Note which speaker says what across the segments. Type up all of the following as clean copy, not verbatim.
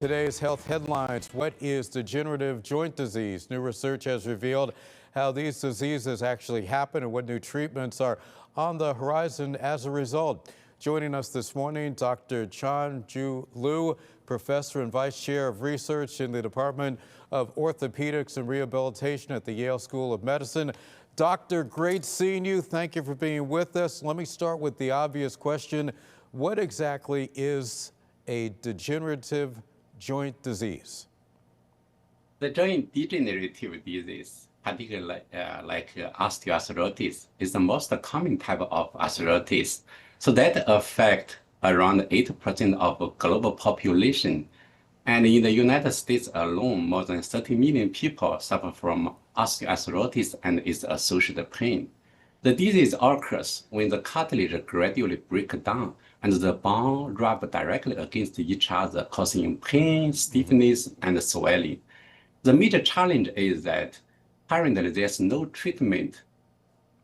Speaker 1: Today's health headlines. What is degenerative joint disease? New research has revealed how these diseases actually happen and what new treatments are on the horizon as a result. Joining us this morning, Dr. Chan-Ju Liu, professor and vice chair of research in the Department of Orthopedics and Rehabilitation at the Yale School of Medicine. Doctor, great seeing you. Thank you for being with us. Let me start with the obvious question. What exactly is a degenerative joint disease?
Speaker 2: The joint degenerative disease, particularly osteoarthritis, is the most common type of arthritis. So that affects around 8% of global population. And in the United States alone, more than 30 million people suffer from osteoarthritis and its associated pain. The disease occurs when the cartilage gradually breaks down and the bone rub directly against each other, causing pain, stiffness, and swelling. The major challenge is that currently there's no treatment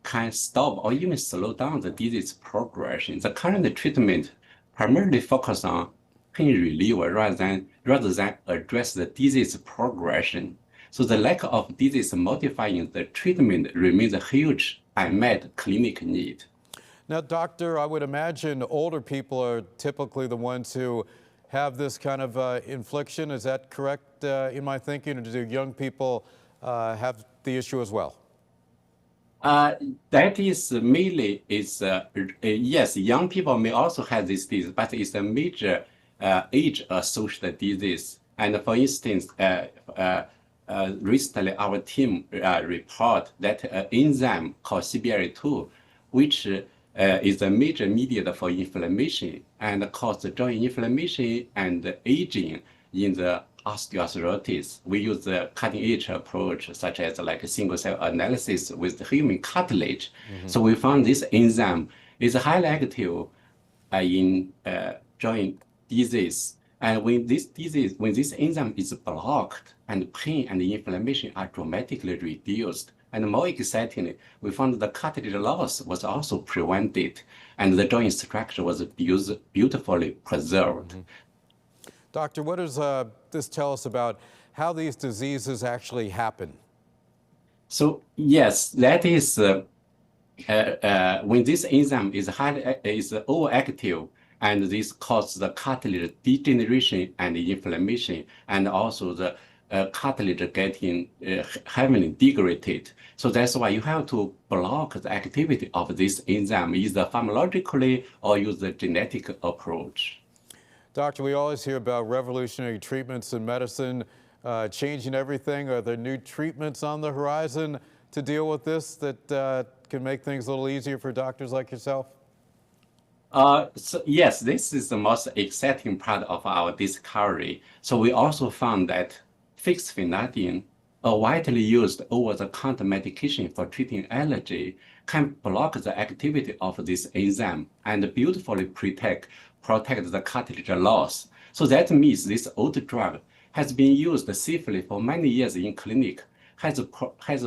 Speaker 2: can stop or even slow down the disease progression. The current treatment primarily focuses on pain relief rather than address the disease progression. So the lack of disease modifying the treatment remains a huge unmet clinic need.
Speaker 1: Now, doctor, I would imagine older people are typically the ones who have this kind of infliction. Is that correct in my thinking, or do young people have the issue as well?
Speaker 2: That is mainly, yes, young people may also have this disease, but it's a major age-associated disease. And for instance, recently our team report that enzyme called CBL2, which is a major mediator for inflammation and causes joint inflammation and aging in the osteoarthritis. We use the cutting-edge approach, such as like single-cell analysis with the human cartilage. So we found this enzyme is highly active in joint disease. And when this enzyme is blocked, and pain and inflammation are dramatically reduced. And more excitingly, we found the cartilage loss was also prevented, and the joint structure was beautifully preserved.
Speaker 1: Doctor, what does this tell us about how these diseases actually happen?
Speaker 2: So yes, that is when this enzyme is overactive, and this causes the cartilage degeneration and inflammation, and also the cartilage getting heavily degraded. So that's why you have to block the activity of this enzyme, either pharmacologically or use the genetic approach.
Speaker 1: Doctor, we always hear about revolutionary treatments in medicine changing everything. Are there new treatments on the horizon to deal with this that can make things a little easier for doctors like yourself?
Speaker 2: So yes, this is the most exciting part of our discovery. So we also found that fixofenadine, a widely used over-the-counter medication for treating allergy, can block the activity of this enzyme and beautifully protect the cartilage loss. So that means this old drug has been used safely for many years in clinic, has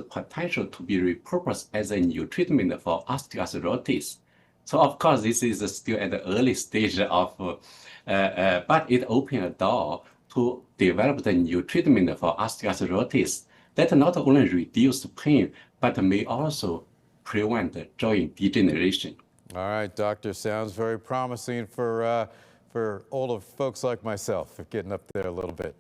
Speaker 2: potential to be repurposed as a new treatment for osteoarthritis. So of course, this is still at the early stage of, but it opened a door to develop the new treatment for osteoarthritis that not only reduce pain, but may also prevent joint degeneration.
Speaker 1: All right, doctor, sounds very promising for older folks like myself, getting up there a little bit.